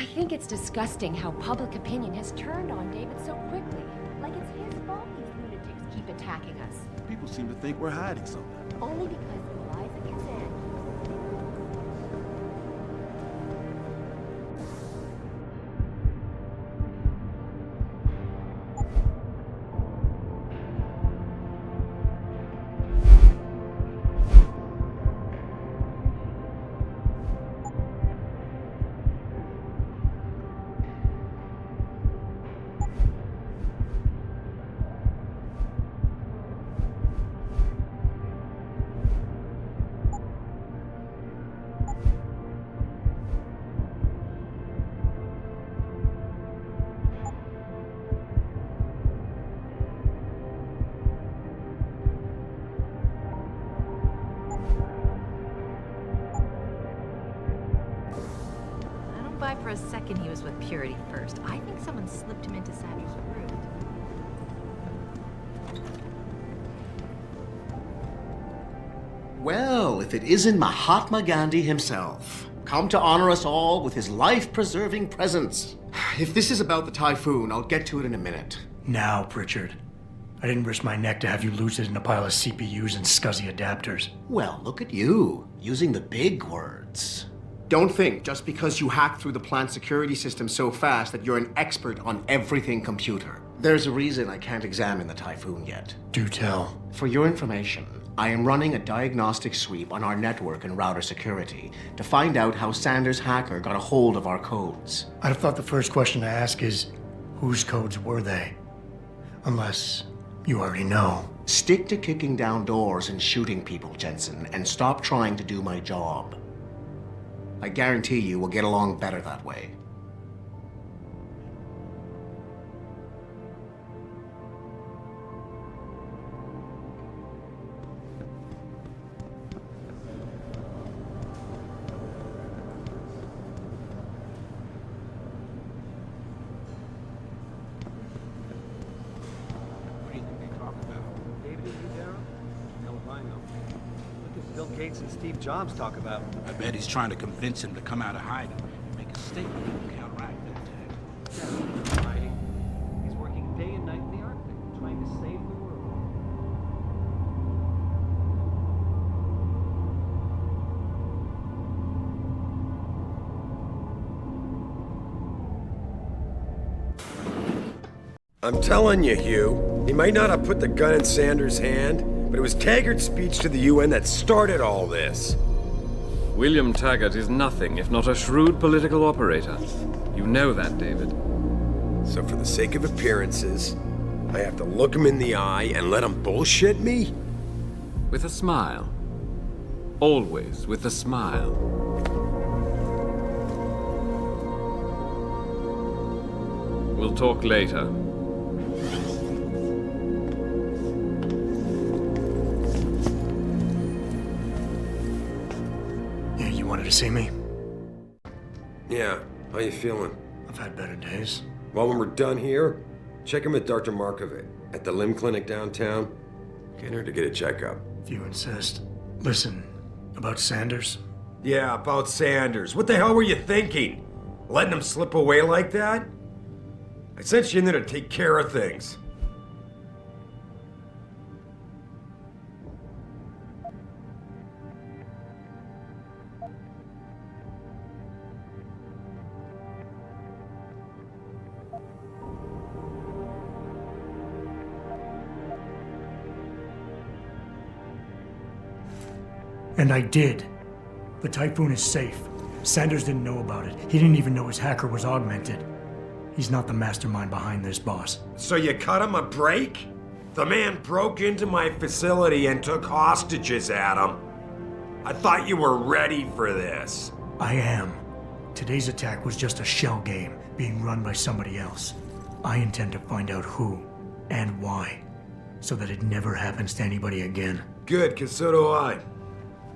I think it's disgusting how public opinion has turned on David so quickly. Like it's his fault these lunatics keep attacking us. People seem to think we're hiding something. Only because Eliza Kazan. For a second he was with Purity first. I think someone slipped him into Sanders' room. Well, if it isn't Mahatma Gandhi himself, come to honor us all with his life-preserving presence. If this is about the typhoon, I'll get to it in a minute. Now, Pritchard. I didn't risk my neck to have you lose it in a pile of CPUs and scuzzy adapters. Well, look at you, using the big words. Don't think just because you hacked through the plant security system so fast that you're an expert on everything computer. There's a reason I can't examine the typhoon yet. Do tell. For your information, I am running a diagnostic sweep on our network and router security to find out how Sanders' hacker got a hold of our codes. I'd have thought the first question to ask is, whose codes were they? Unless you already know. Stick to kicking down doors and shooting people, Jensen, and stop trying to do my job. I guarantee you we'll get along better that way. What do you think they talk about? David, is he down? Hell if I know. What does Bill Gates and Steve Jobs talk about? I bet he's trying to convince him to come out of hiding and make a statement that will counteract that attack. Yeah, he's hiding. He's working day and night in the Arctic, trying to save the world. I'm telling you, Hugh, he might not have put the gun in Sanders' hand, but it was Taggart's speech to the UN that started all this. William Taggart is nothing if not a shrewd political operator. You know that, David. So for the sake of appearances, I have to look him in the eye and let him bullshit me? With a smile. Always with a smile. We'll talk later. Yeah, you wanted to see me? Yeah, how you feeling? I've had better days. Well, when we're done here, check him with Dr. Markovic at the limb clinic downtown. Get her to get a checkup. If you insist. Listen, about Sanders? Yeah, about Sanders. What the hell were you thinking? Letting him slip away like that? I sent you in there to take care of things. And I did. The typhoon is safe. Sanders didn't know about it. He didn't even know his hacker was augmented. He's not the mastermind behind this, boss. So you cut him a break? The man broke into my facility and took hostages at him. I thought you were ready for this. I am. Today's attack was just a shell game being run by somebody else. I intend to find out who and why, so that it never happens to anybody again. Good, 'cause so do I.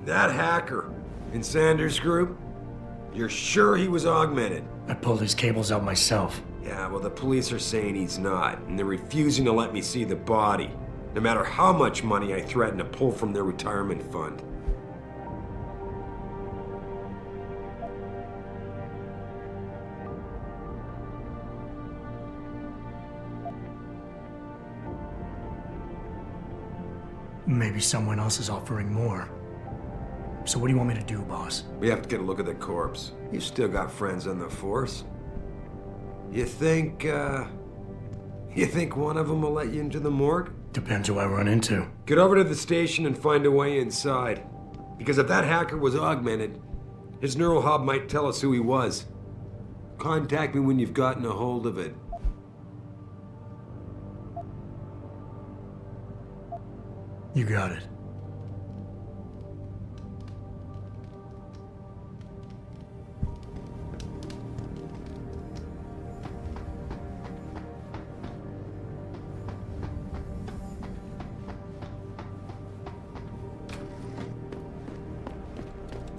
That hacker in Sanders' group, you're sure he was augmented? I pulled his cables out myself. Yeah, well, the police are saying he's not, and they're refusing to let me see the body, no matter how much money I threaten to pull from their retirement fund. Maybe someone else is offering more. So what do you want me to do, boss? We have to get a look at the corpse. You still got friends on the force. You think one of them will let you into the morgue? Depends who I run into. Get over to the station and find a way inside. Because if that hacker was augmented, his neural hub might tell us who he was. Contact me when you've gotten a hold of it. You got it.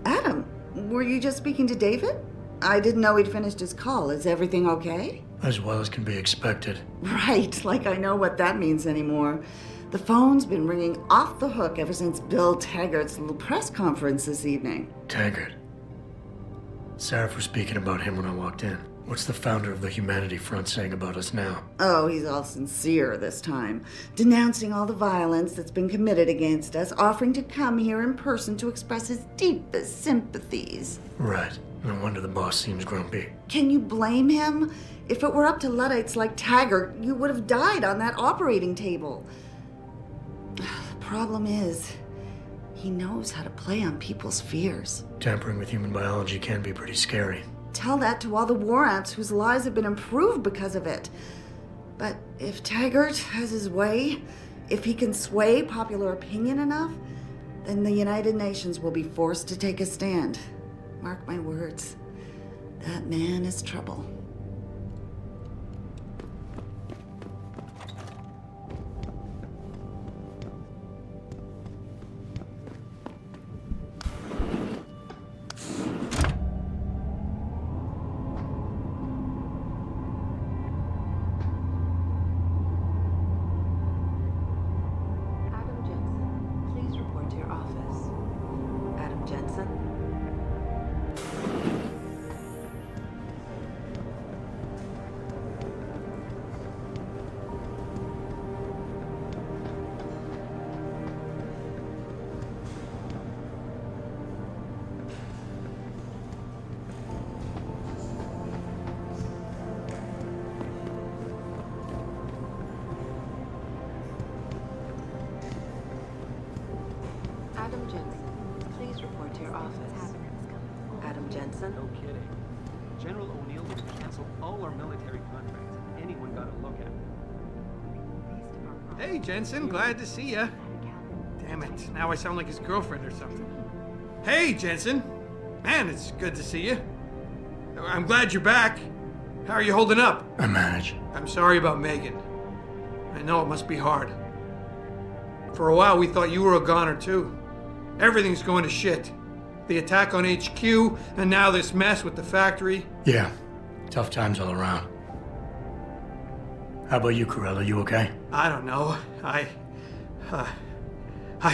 Adam, were you just speaking to David? I didn't know he'd finished his call. Is everything okay? As well as can be expected. Right, like I know what that means anymore. The phone's been ringing off the hook ever since Bill Taggart's little press conference this evening. Taggart. Sarah was speaking about him when I walked in. What's the founder of the Humanity Front saying about us now? Oh, he's all sincere this time, denouncing all the violence that's been committed against us, offering to come here in person to express his deepest sympathies. Right. No wonder the boss seems grumpy. Can you blame him? If it were up to Luddites like Taggart, you would have died on that operating table. The problem is, he knows how to play on people's fears. Tampering with human biology can be pretty scary. Tell that to all the war ants whose lives have been improved because of it. But if Taggart has his way, if he can sway popular opinion enough, then the United Nations will be forced to take a stand. Mark my words, that man is trouble. Adam Jensen, please report to your office. Adam Jensen? Adam Jensen, please report to your office. Adam Jensen? No kidding. General O'Neill would cancel all our military contracts if anyone got a look at it. Hey, Jensen, glad to see ya. Damn it, now I sound like his girlfriend or something. Hey, Jensen. Man, it's good to see you. I'm glad you're back. How are you holding up? I manage. I'm sorry about Megan. I know it must be hard. For a while, we thought you were a goner, too. Everything's going to shit. The attack on HQ, and now this mess with the factory. Yeah. Tough times all around. How about you, Corella? You okay? I don't know. I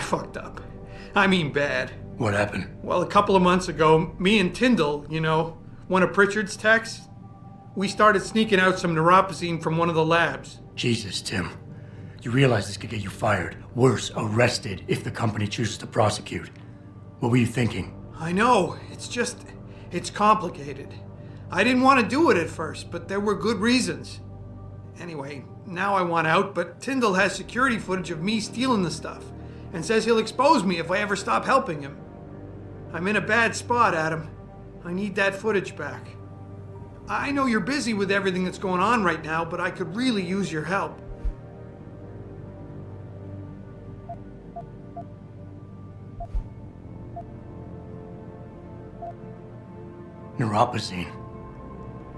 fucked up. I mean bad. What happened? Well, a couple of months ago, me and Tyndall, you know, one of Pritchard's techs, we started sneaking out some neuropozyne from one of the labs. Jesus, Tim. You realize this could get you fired. Worse, arrested if the company chooses to prosecute. What were you thinking? I know. It's complicated. I didn't want to do it at first, but there were good reasons. Anyway, now I want out, but Tyndall has security footage of me stealing the stuff and says he'll expose me if I ever stop helping him. I'm in a bad spot, Adam. I need that footage back. I know you're busy with everything that's going on right now, but I could really use your help. Neuropozyne.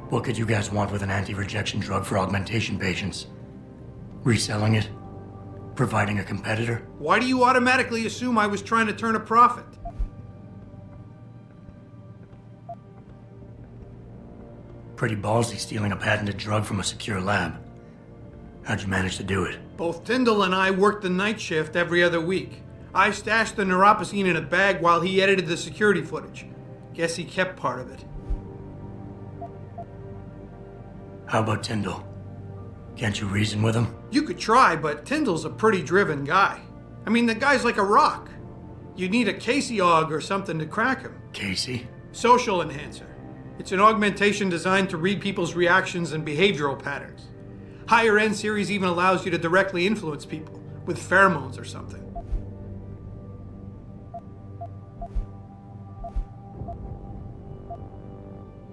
What could you guys want with an anti-rejection drug for augmentation patients? Reselling it? Providing a competitor? Why do you automatically assume I was trying to turn a profit? Pretty ballsy stealing a patented drug from a secure lab. How'd you manage to do it? Both Tyndall and I worked the night shift every other week. I stashed the neuropozyne in a bag while he edited the security footage. Guess he kept part of it. How about Tyndall? Can't you reason with him? You could try, but Tyndall's a pretty driven guy. I mean, the guy's like a rock. You'd need a Casey aug or something to crack him. Casey? Social enhancer. It's an augmentation designed to read people's reactions and behavioral patterns. Higher end series even allows you to directly influence people with pheromones or something.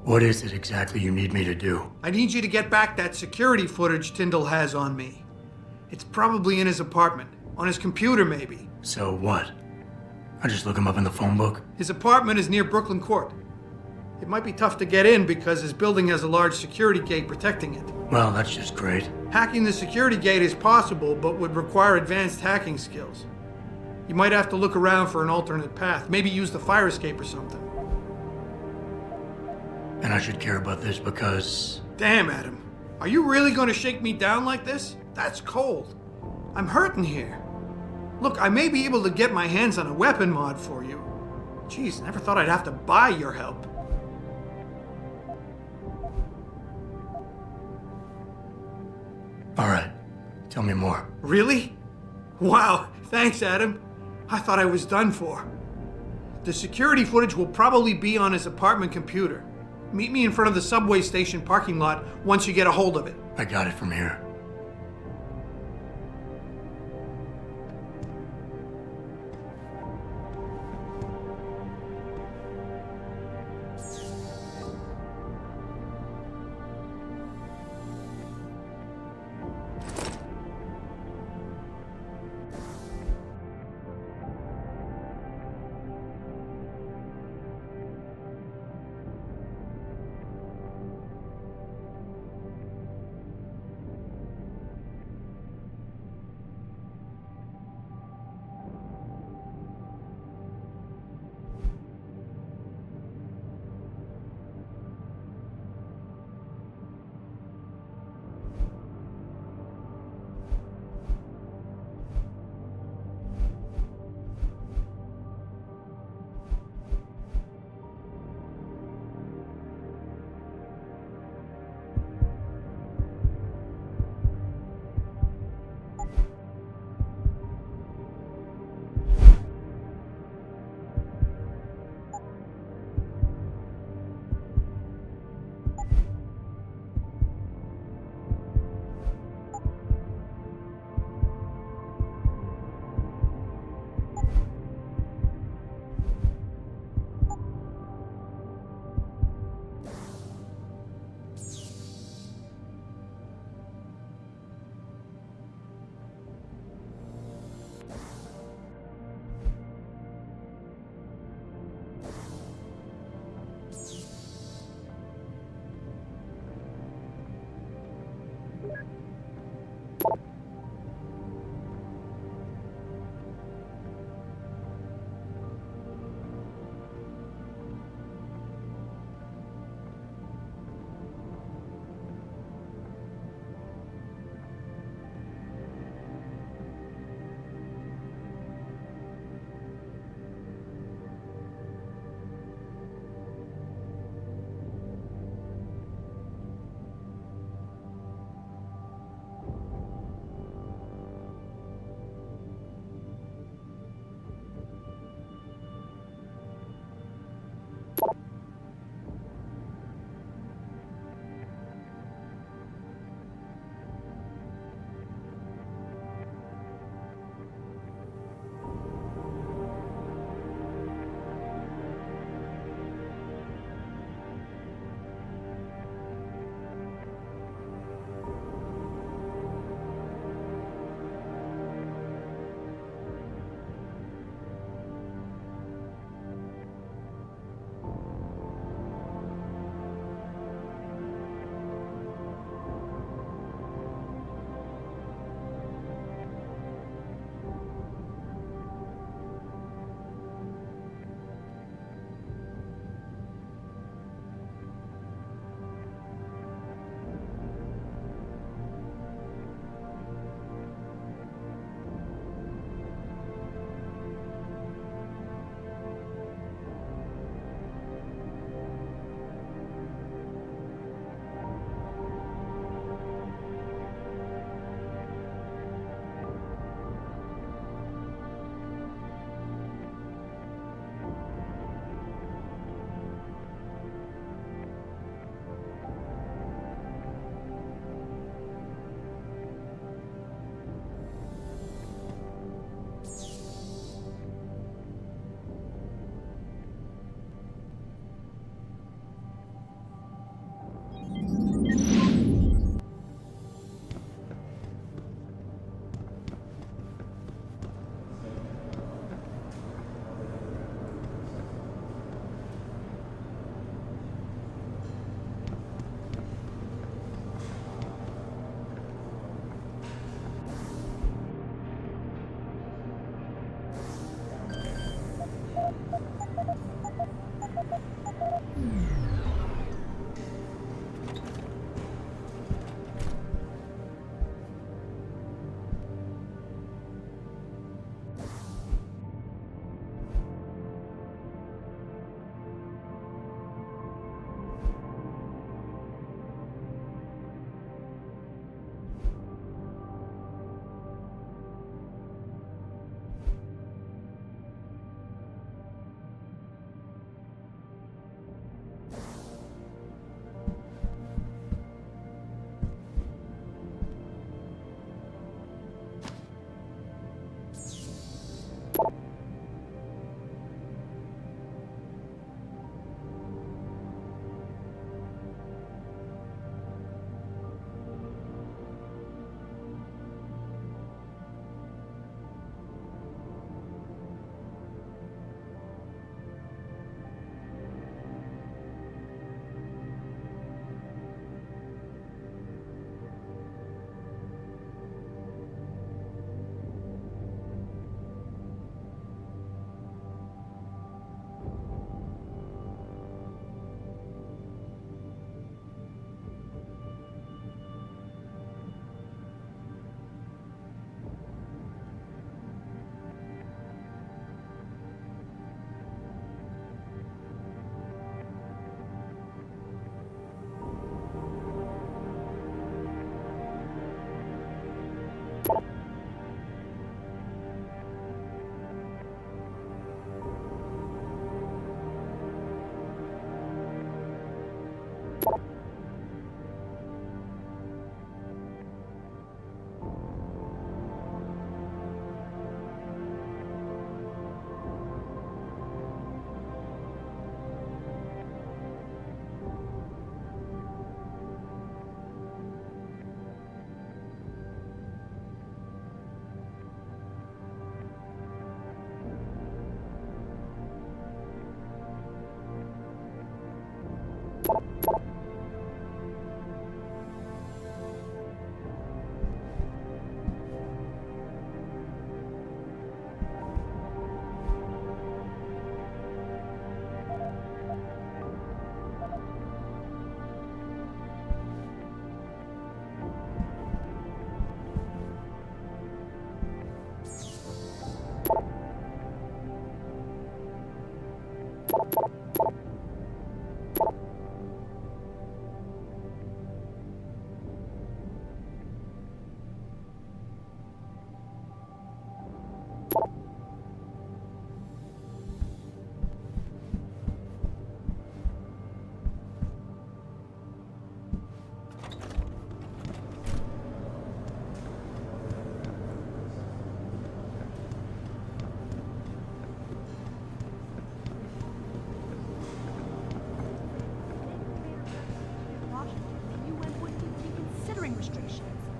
What is it exactly you need me to do? I need you to get back that security footage Tyndall has on me. It's probably in his apartment. On his computer, maybe. So what? I just look him up in the phone book? His apartment is near Brooklyn Court. It might be tough to get in because his building has a large security gate protecting it. Well, that's just great. Hacking the security gate is possible, but would require advanced hacking skills. You might have to look around for an alternate path. Maybe use the fire escape or something. And I should care about this because... Damn, Adam. Are you really going to shake me down like this? That's cold. I'm hurting here. Look, I may be able to get my hands on a weapon mod for you. Jeez, never thought I'd have to buy your help. All right. Tell me more. Really? Wow, thanks, Adam. I thought I was done for. The security footage will probably be on his apartment computer. Meet me in front of the subway station parking lot once you get a hold of it. I got it from here.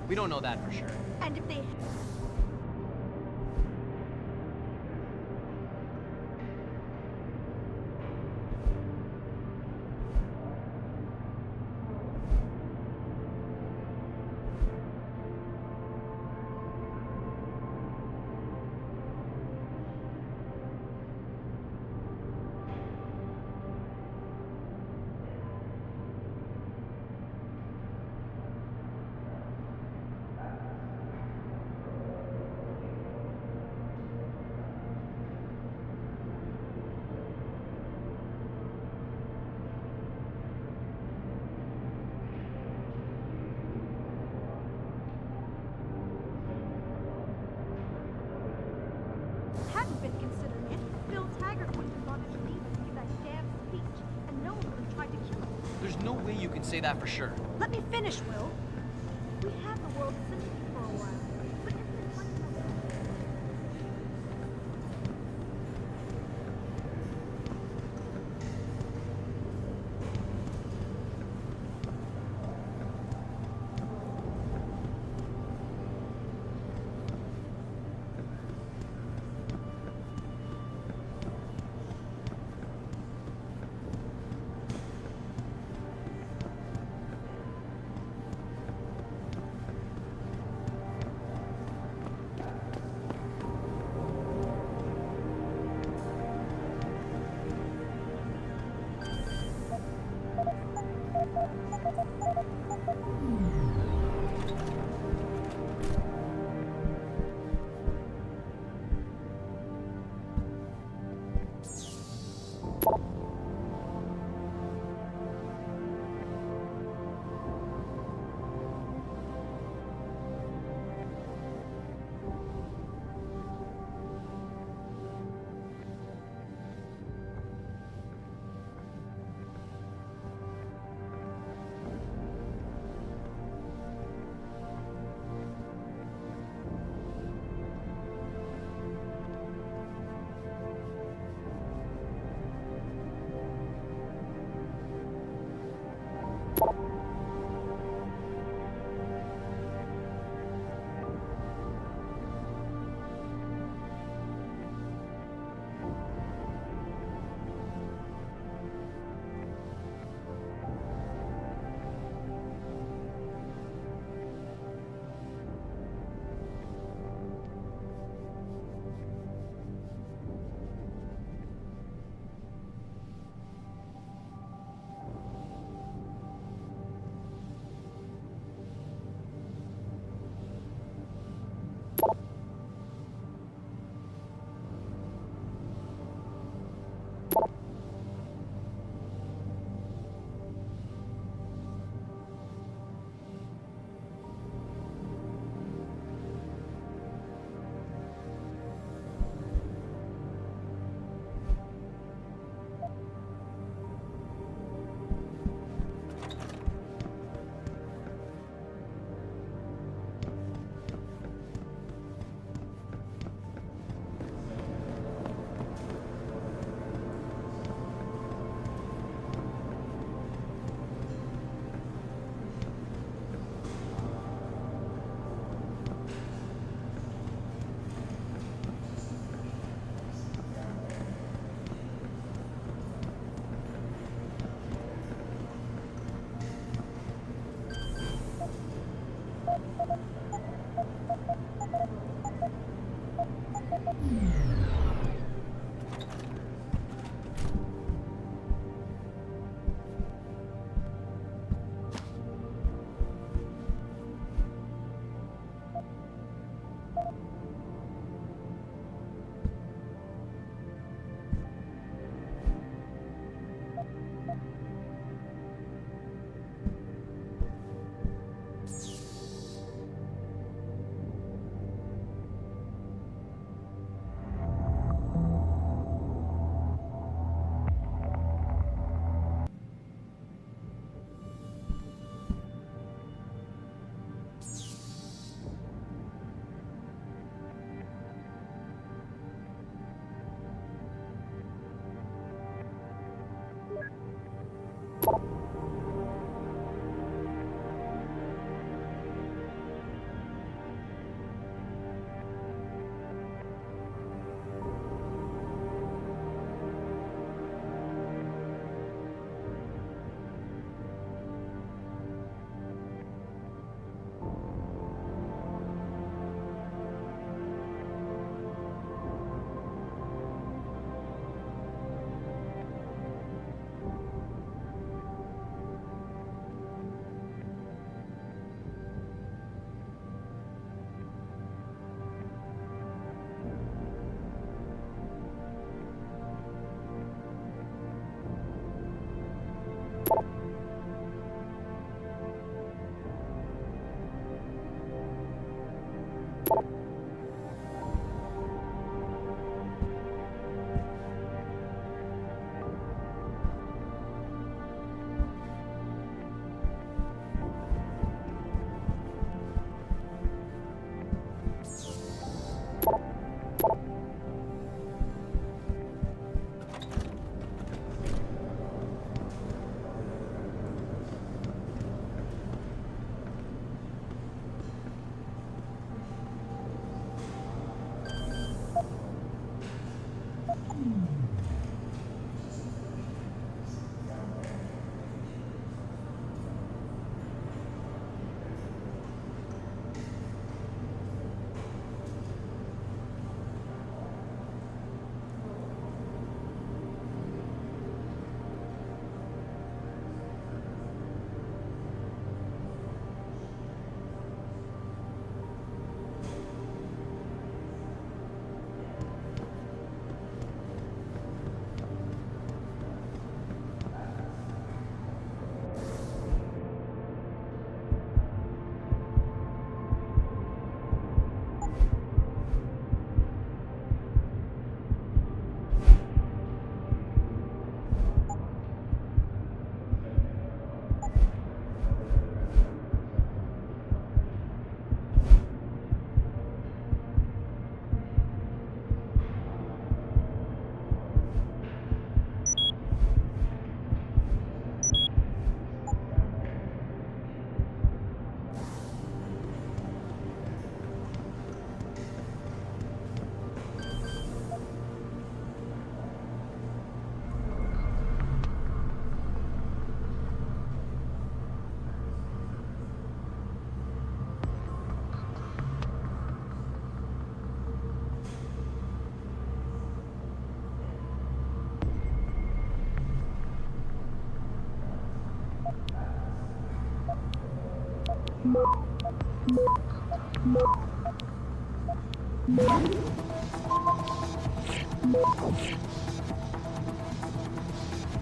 We don't know that for sure. And if they... hadn't been considering it, Bill Taggart wouldn't have gone to Geneva to give that damn speech, and no one would have tried to kill him. There's no way you can say that for sure. Let me finish, Will. We had the world's sympathy for a while, but it's been much more...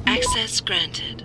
Access granted.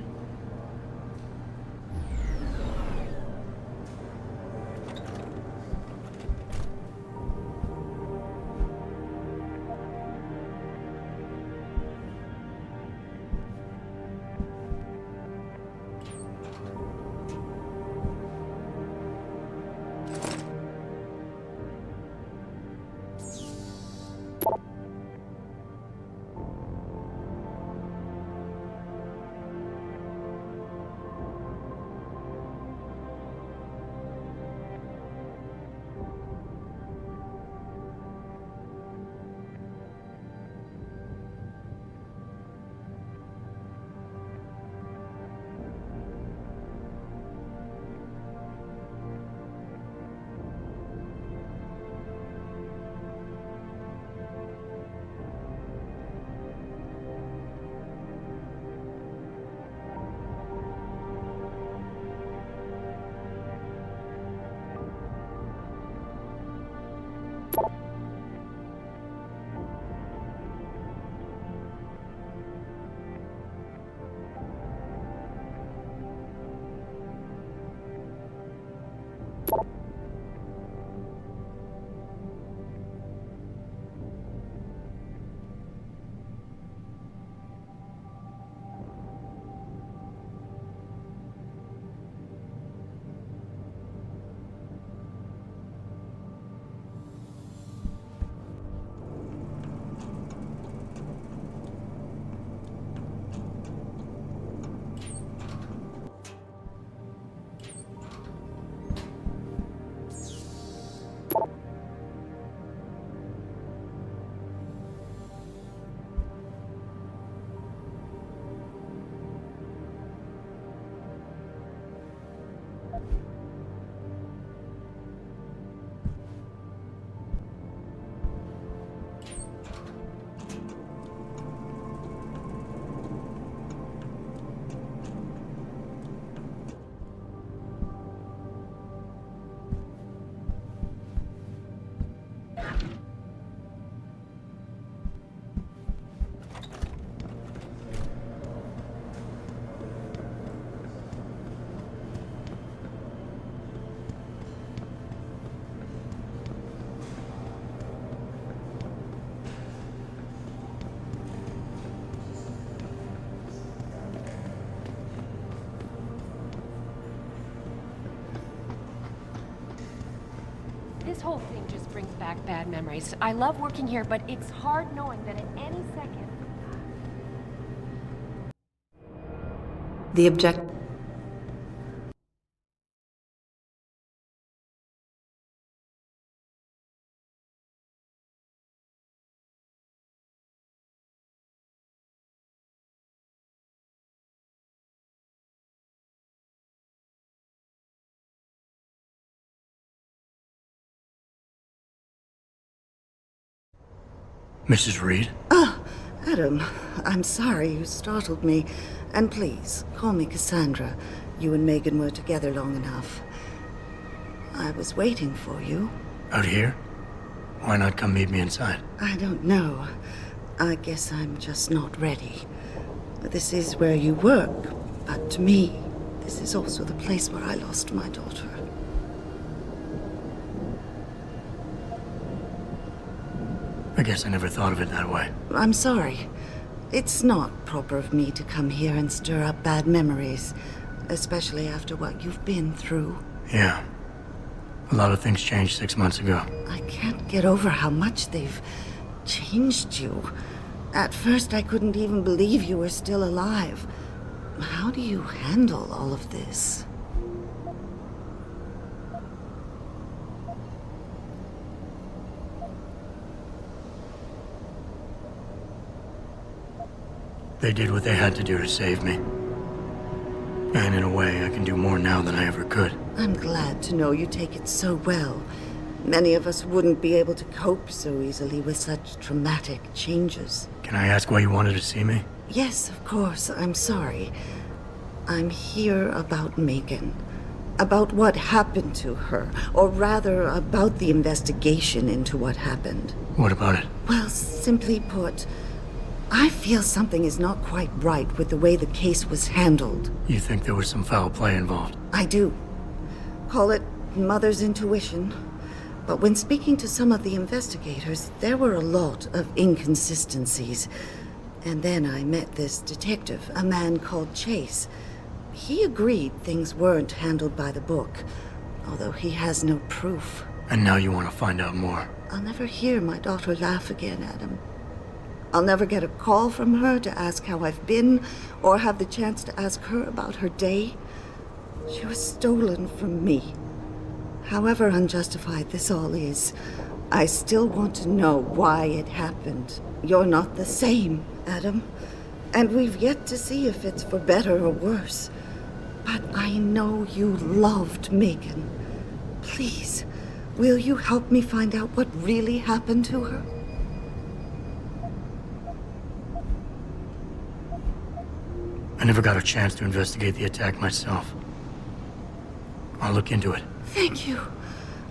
This whole thing just brings back bad memories. I love working here, but it's hard knowing that at any second... The object... Mrs. Reed? Ah, Adam, I'm sorry you startled me. And please, call me Cassandra. You and Megan were together long enough. I was waiting for you. Out here? Why not come meet me inside? I don't know. I guess I'm just not ready. This is where you work, but to me, this is also the place where I lost my daughter. I guess I never thought of it that way. I'm sorry. It's not proper of me to come here and stir up bad memories, especially after what you've been through. Yeah. A lot of things changed 6 months ago. I can't get over how much they've changed you. At first, I couldn't even believe you were still alive. How do you handle all of this? They did what they had to do to save me. And in a way, I can do more now than I ever could. I'm glad to know you take it so well. Many of us wouldn't be able to cope so easily with such traumatic changes. Can I ask why you wanted to see me? Yes, of course. I'm sorry. I'm here about Megan. About what happened to her. Or rather, about the investigation into what happened. What about it? Well, simply put, I feel something is not quite right with the way the case was handled. You think there was some foul play involved? I do. Call it mother's intuition. But when speaking to some of the investigators, there were a lot of inconsistencies. And then I met this detective, a man called Chase. He agreed things weren't handled by the book, although he has no proof. And now you want to find out more? I'll never hear my daughter laugh again, Adam. I'll never get a call from her to ask how I've been, or have the chance to ask her about her day. She was stolen from me. However unjustified this all is, I still want to know why it happened. You're not the same, Adam. And we've yet to see if it's for better or worse. But I know you loved Megan. Please, will you help me find out what really happened to her? I never got a chance to investigate the attack myself. I'll look into it. Thank you.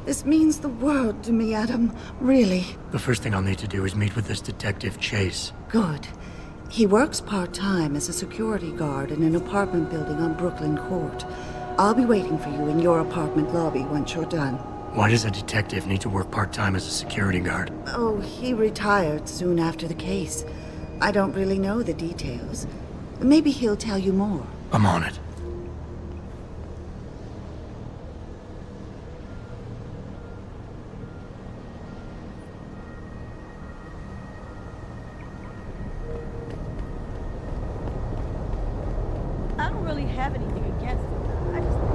This means the world to me, Adam. Really. The first thing I'll need to do is meet with this detective, Chase. Good. He works part-time as a security guard in an apartment building on Brooklyn Court. I'll be waiting for you in your apartment lobby once you're done. Why does a detective need to work part-time as a security guard? Oh, he retired soon after the case. I don't really know the details. Maybe he'll tell you more. I'm on it. I don't really have anything against it. I just think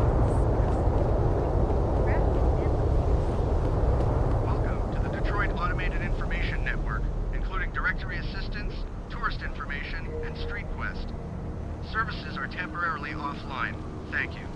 Welcome to the Detroit Automated Information Network, including directory assistance, tourist information, and street quest. Services are temporarily offline. Thank you.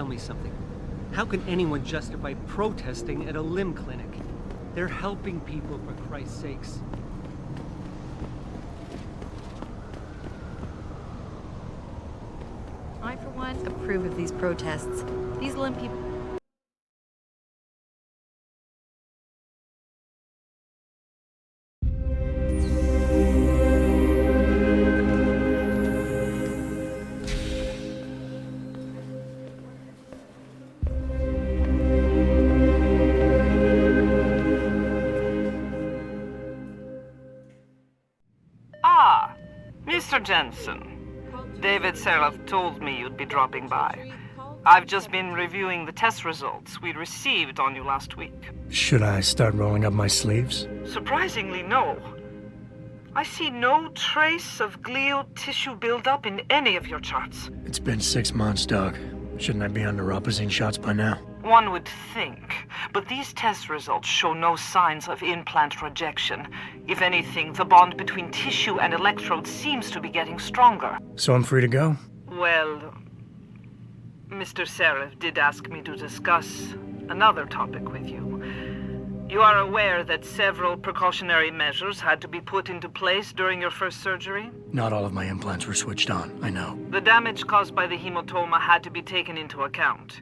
tell me something. How can anyone justify protesting at a limb clinic? They're helping people, for Christ's sakes. I, for one, approve of these protests. These limb people... Ah, Mr. Jensen. David Seraph told me you'd be dropping by. I've just been reviewing the test results we received on you last week. Should I start rolling up my sleeves? Surprisingly, no. I see no trace of glial tissue buildup in any of your charts. It's been 6 months, Doc. Shouldn't I be on neuropozyne shots by now? One would think, but these test results show no signs of implant rejection. If anything, the bond between tissue and electrodes seems to be getting stronger. So I'm free to go? Well, Mr. Seraph did ask me to discuss another topic with you. You are aware that several precautionary measures had to be put into place during your first surgery? Not all of my implants were switched on, I know. The damage caused by the hematoma had to be taken into account.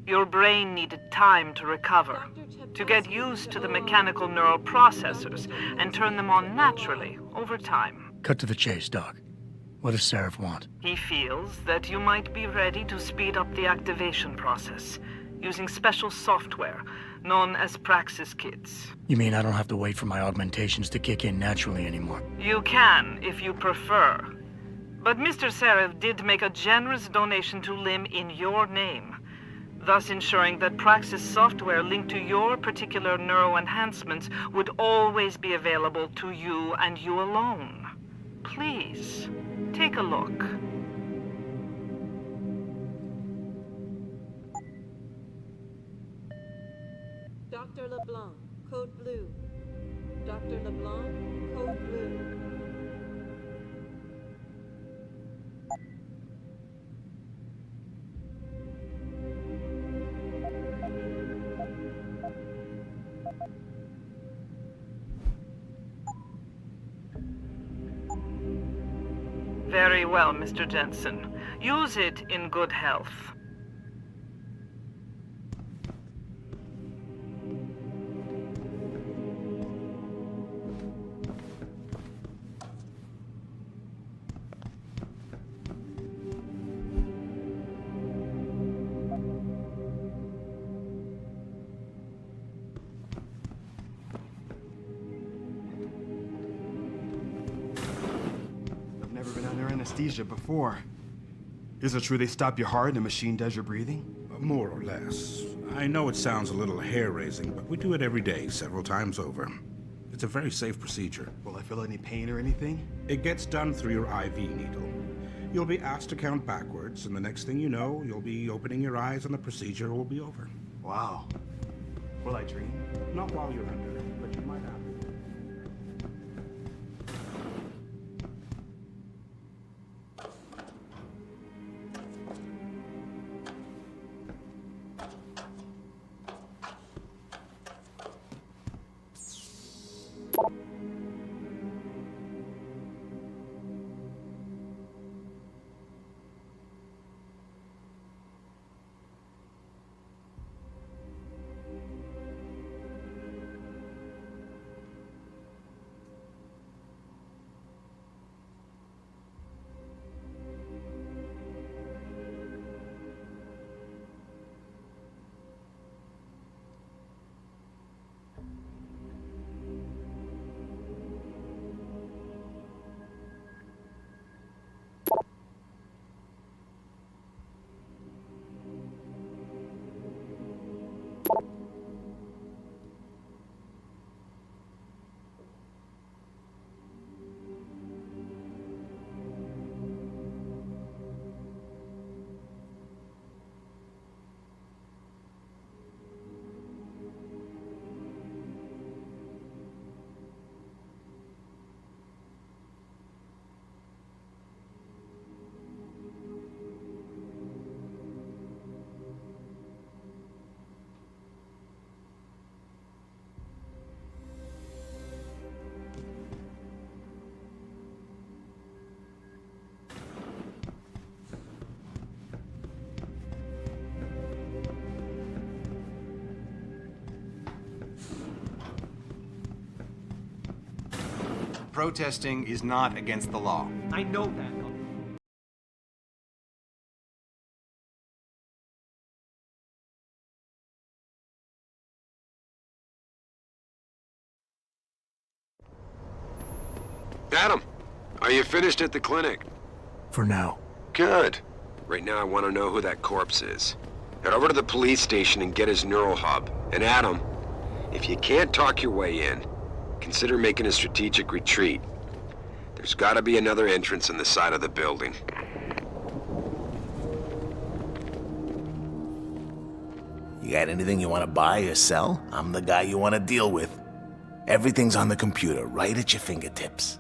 Your brain needed time to recover, to get used to the mechanical neural processors and turn them on naturally over time. Cut to the chase, Doc. What does Seraph want? He feels that you might be ready to speed up the activation process using special software known as Praxis Kits. You mean I don't have to wait for my augmentations to kick in naturally anymore? You can, if you prefer. But Mr. Seraph did make a generous donation to LIM in your name, thus ensuring that Praxis software linked to your particular neuro enhancements would always be available to you and you alone. Please, take a look. Dr. LeBlanc, code blue. Dr. LeBlanc, code blue. Very well, Mr. Jensen. Use it in good health. Never been under anesthesia before. Is it true they stop your heart and the machine does your breathing? More or less. I know it sounds a little hair-raising, but we do it every day, several times over. It's a very safe procedure. Will I feel any pain or anything? It gets done through your IV needle. You'll be asked to count backwards, and the next thing you know, you'll be opening your eyes and the procedure will be over. Wow. Will I dream? Not while you're under, but you might have. Protesting is not against the law. I know that. Adam, are you finished at the clinic? For now. Good. Right now I want to know who that corpse is. Head over to the police station and get his neural hub. And Adam, if you can't talk your way in, consider making a strategic retreat. There's gotta be another entrance on the side of the building. You got anything you want to buy or sell? I'm the guy you want to deal with. Everything's on the computer, right at your fingertips.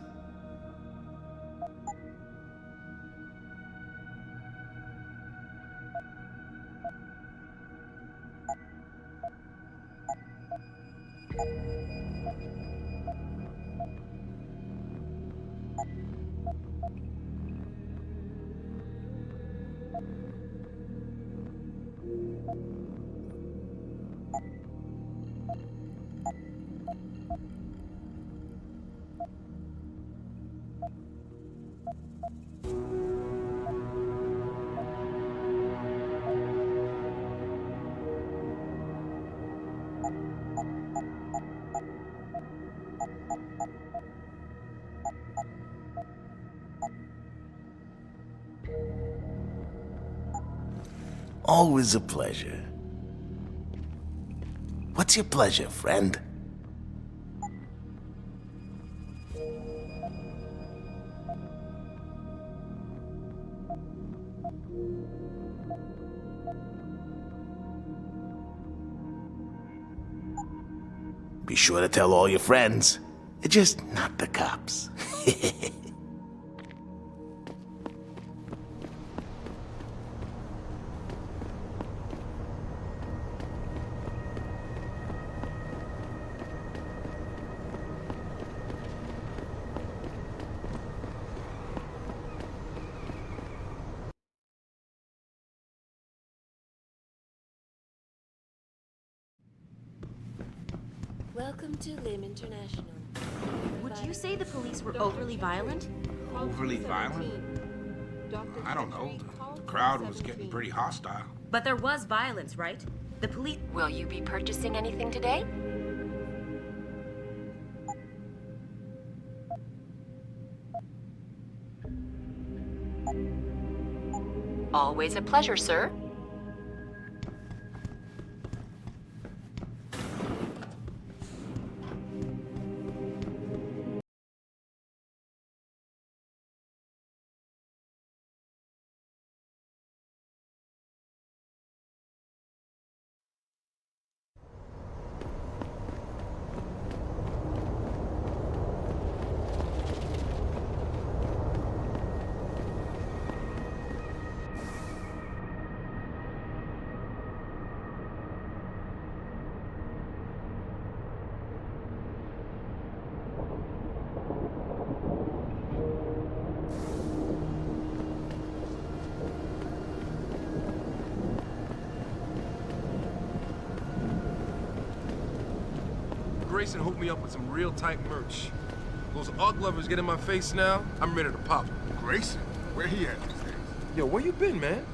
Always a pleasure. What's your pleasure, friend? Be sure to tell all your friends. Just not the cops. Welcome to Lim International. Would you say the police were overly violent? Overly violent? I don't know. The crowd was getting pretty hostile. But there was violence, right? The police... Will you be purchasing anything today? Always a pleasure, sir. Grayson hooked me up with some real tight merch. Those UGG lovers get in my face now, I'm ready to pop. Grayson? Where he at these days? Yo, where you been, man?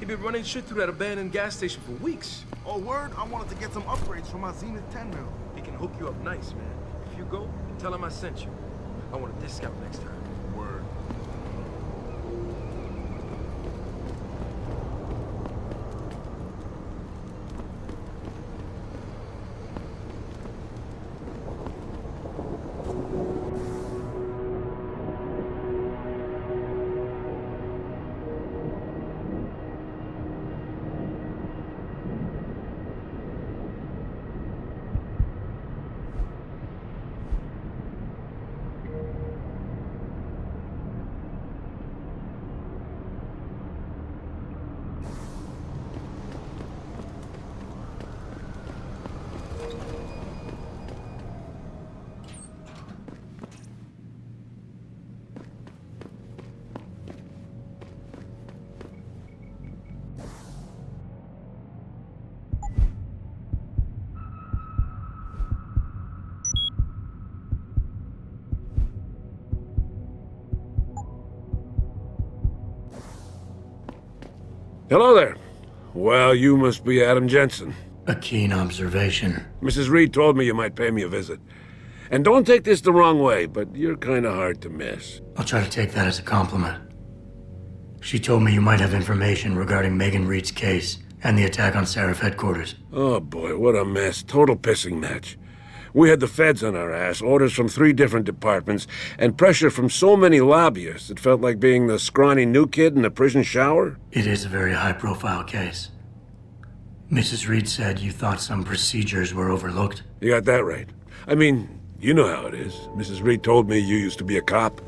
He been running shit through that abandoned gas station for weeks. Oh, word? I wanted to get some upgrades for my Zenith 10 mil. He can hook you up nice, man. If you go, tell him I sent you. I want a discount next time. Word. Hello there. Well, you must be Adam Jensen. A keen observation. Mrs. Reed told me you might pay me a visit. And don't take this the wrong way, but you're kind of hard to miss. I'll try to take that as a compliment. She told me you might have information regarding Megan Reed's case and the attack on Seraph headquarters. Oh boy, what a mess. Total pissing match. We had the feds on our ass, orders from 3 different departments, and pressure from so many lobbyists it felt like being the scrawny new kid in a prison shower. It is a very high-profile case. Mrs. Reed said you thought some procedures were overlooked. You got that right. I mean, you know how it is. Mrs. Reed told me you used to be a cop.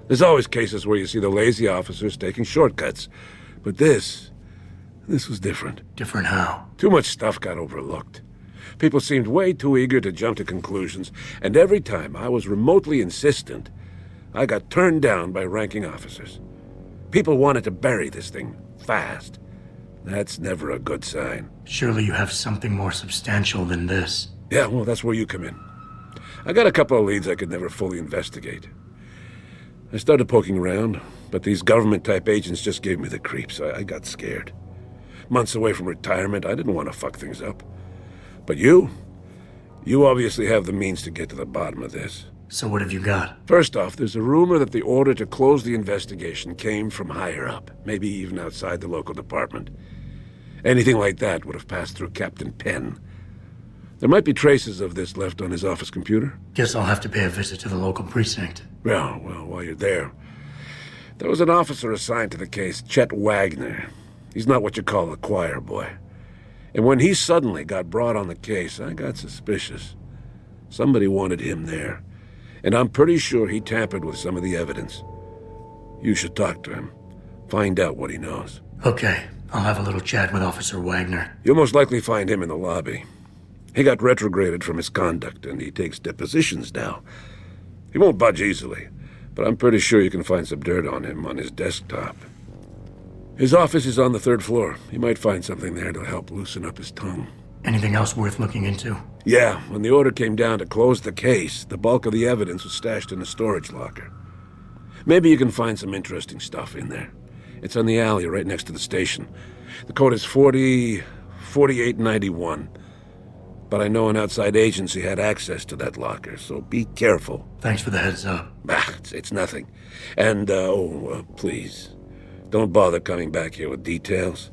There's always cases where you see the lazy officers taking shortcuts. But this was different. Different how? Too much stuff got overlooked. People seemed way too eager to jump to conclusions, and every time I was remotely insistent, I got turned down by ranking officers. People wanted to bury this thing fast. That's never a good sign. Surely you have something more substantial than this. Yeah, well, that's where you come in. I got a couple of leads I could never fully investigate. I started poking around, but these government-type agents just gave me the creeps. I got scared. Months away from retirement, I didn't want to fuck things up. But you obviously have the means to get to the bottom of this. So what have you got? First off, there's a rumor that the order to close the investigation came from higher up, maybe even outside the local department. Anything like that would have passed through Captain Penn. There might be traces of this left on his office computer. Guess I'll have to pay a visit to the local precinct. Well, while you're there, there was an officer assigned to the case, Chet Wagner. He's not what you call a choir boy. And when he suddenly got brought on the case, I got suspicious. Somebody wanted him there. And I'm pretty sure he tampered with some of the evidence. You should talk to him. Find out what he knows. Okay, I'll have a little chat with Officer Wagner. You'll most likely find him in the lobby. He got retrograded from his conduct, and he takes depositions now. He won't budge easily, but I'm pretty sure you can find some dirt on him on his desktop. His office is on the 3rd floor. You might find something there to help loosen up his tongue. Anything else worth looking into? Yeah, when the order came down to close the case, the bulk of the evidence was stashed in a storage locker. Maybe you can find some interesting stuff in there. It's on the alley right next to the station. The code is 4891. But I know an outside agency had access to that locker, so be careful. Thanks for the heads up. It's nothing. And, please, don't bother coming back here with details.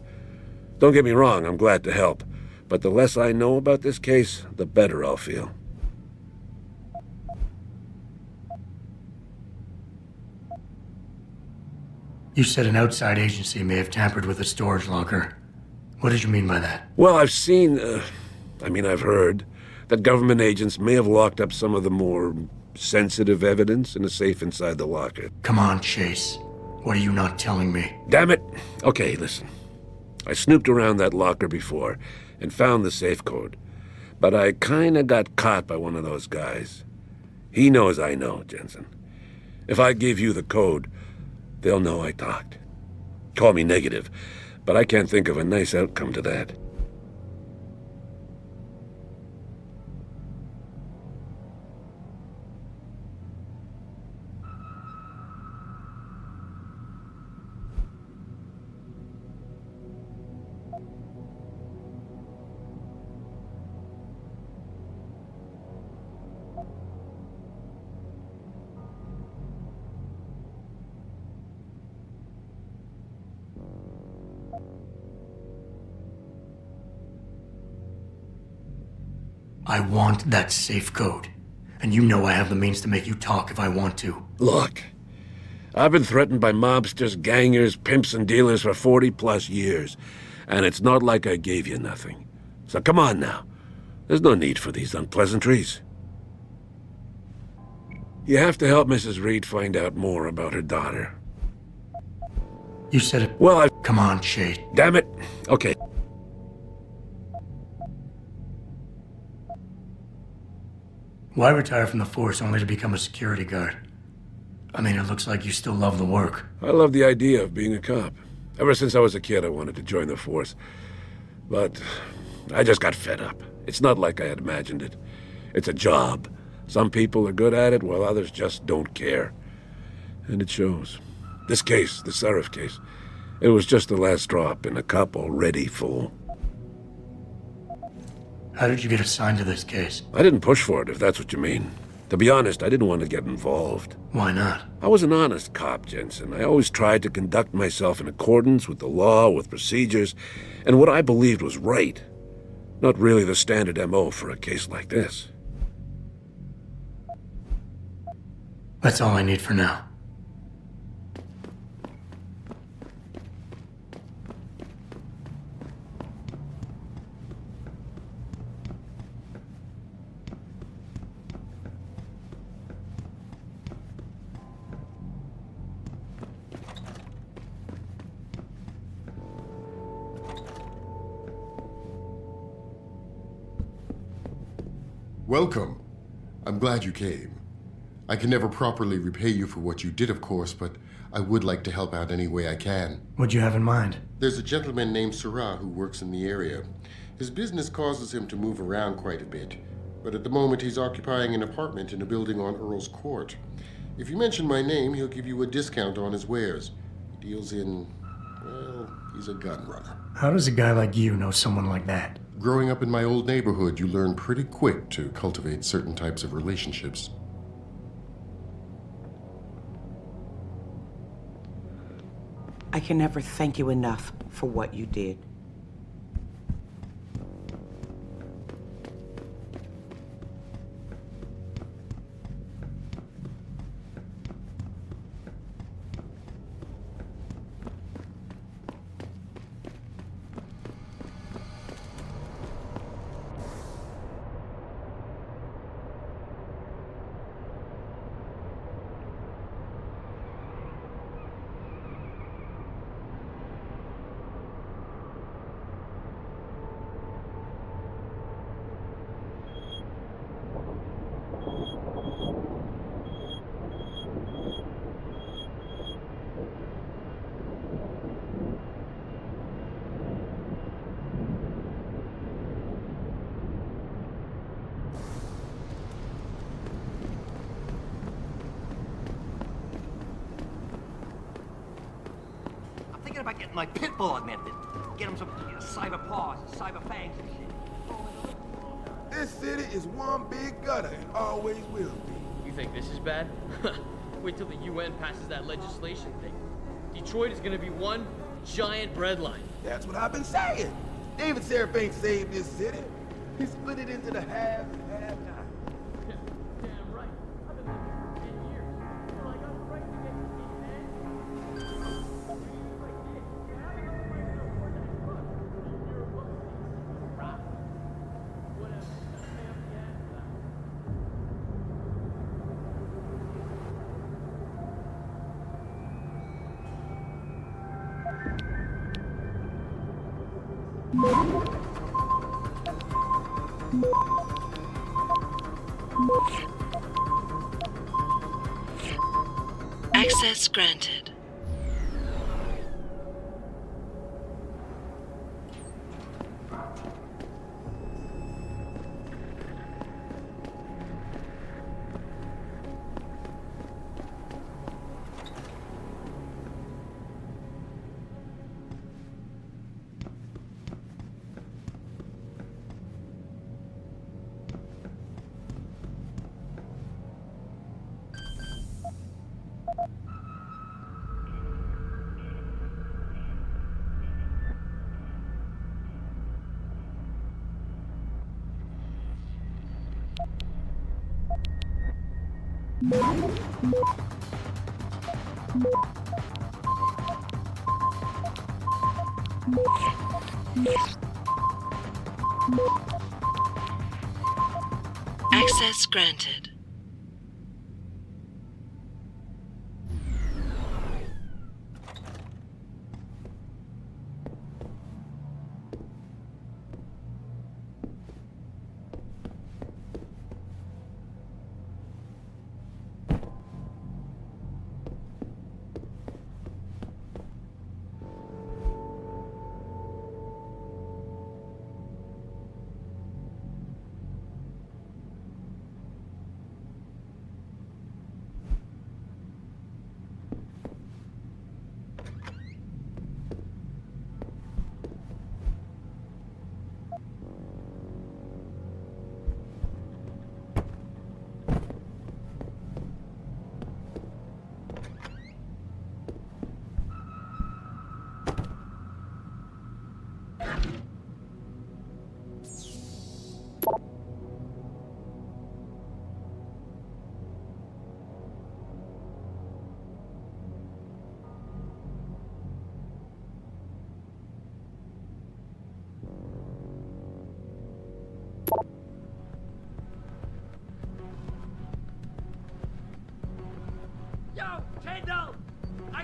Don't get me wrong, I'm glad to help. But the less I know about this case, the better I'll feel. You said an outside agency may have tampered with a storage locker. What did you mean by that? Well, I've seen, I've heard that government agents may have locked up some of the more sensitive evidence in a safe inside the locker. Come on, Chase. What are you not telling me? Damn it! Okay, listen. I snooped around that locker before and found the safe code. But I kinda got caught by one of those guys. He knows I know, Jensen. If I give you the code, they'll know I talked. Call me negative, but I can't think of a nice outcome to that. I want that safe code. And you know I have the means to make you talk if I want to. Look, I've been threatened by mobsters, gangers, pimps, and dealers for 40+ years. And it's not like I gave you nothing. So come on now. There's no need for these unpleasantries. You have to help Mrs. Reed find out more about her daughter. You said it. Well, Come on, Chase. Damn it. Okay. Why retire from the force only to become a security guard? I mean, it looks like you still love the work. I love the idea of being a cop. Ever since I was a kid, I wanted to join the force. But I just got fed up. It's not like I had imagined it. It's a job. Some people are good at it, while others just don't care. And it shows. This case, the Seraph case, It was just the last drop in a cup already full. How did you get assigned to this case? I didn't push for it, if that's what you mean. To be honest, I didn't want to get involved. Why not? I was an honest cop, Jensen. I always tried to conduct myself in accordance with the law, with procedures, and what I believed was right. Not really the standard MO for a case like this. That's all I need for now. Welcome. I'm glad you came. I can never properly repay you for what you did, of course, but I would like to help out any way I can. What'd you have in mind? There's a gentleman named Sarah who works in the area. His business causes him to move around quite a bit, but at the moment he's occupying an apartment in a building on Earl's Court. If you mention my name, he'll give you a discount on his wares. He deals in, well, he's a gun runner. How does a guy like you know someone like that? Growing up in my old neighborhood, you learn pretty quick to cultivate certain types of relationships. I can never thank you enough for what you did. Thinking about getting my pit bull augmented. Get him some cyber paws, cyber fangs and shit. This city is one big gutter and always will be. You think this is bad? Wait till the UN passes that legislation thing. Detroit is gonna be one giant breadline. That's what I've been saying. David Seraphin saved this city. He split it into the haves and have-nots. Damn right. I've been living here for 10 years. Well, I got the right to get to see, man. Access granted. Access granted.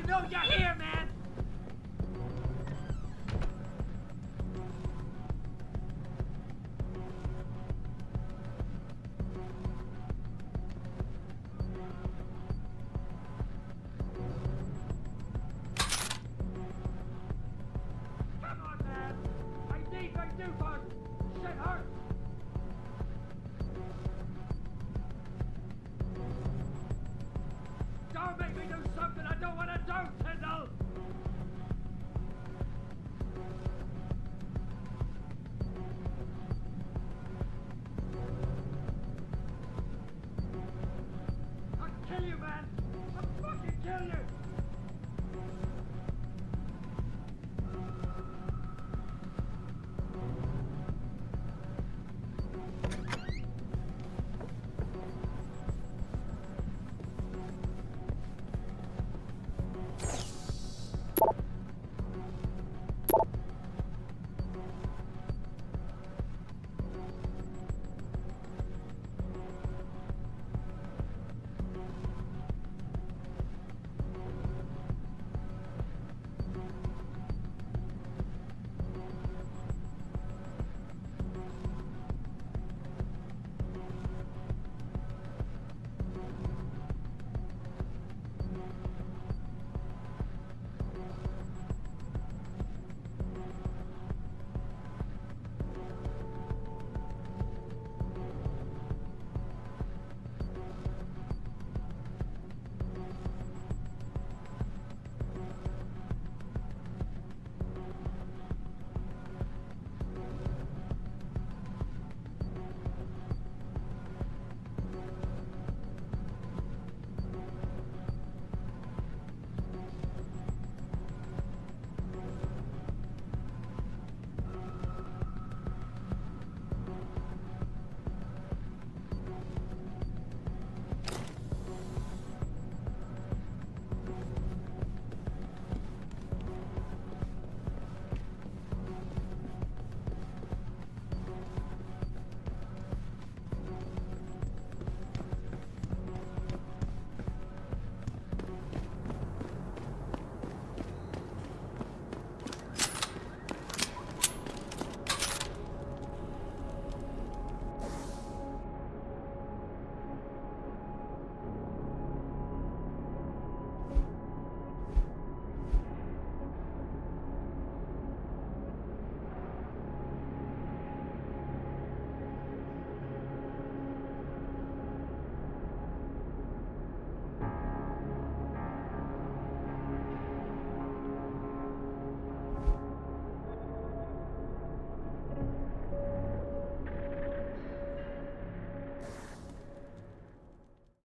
know you're here, man! Come on, man! I need my Newton! Shit hurts! Don't make me do something I don't want to do, Tyndall! I'll kill you, man! I'll fucking kill you!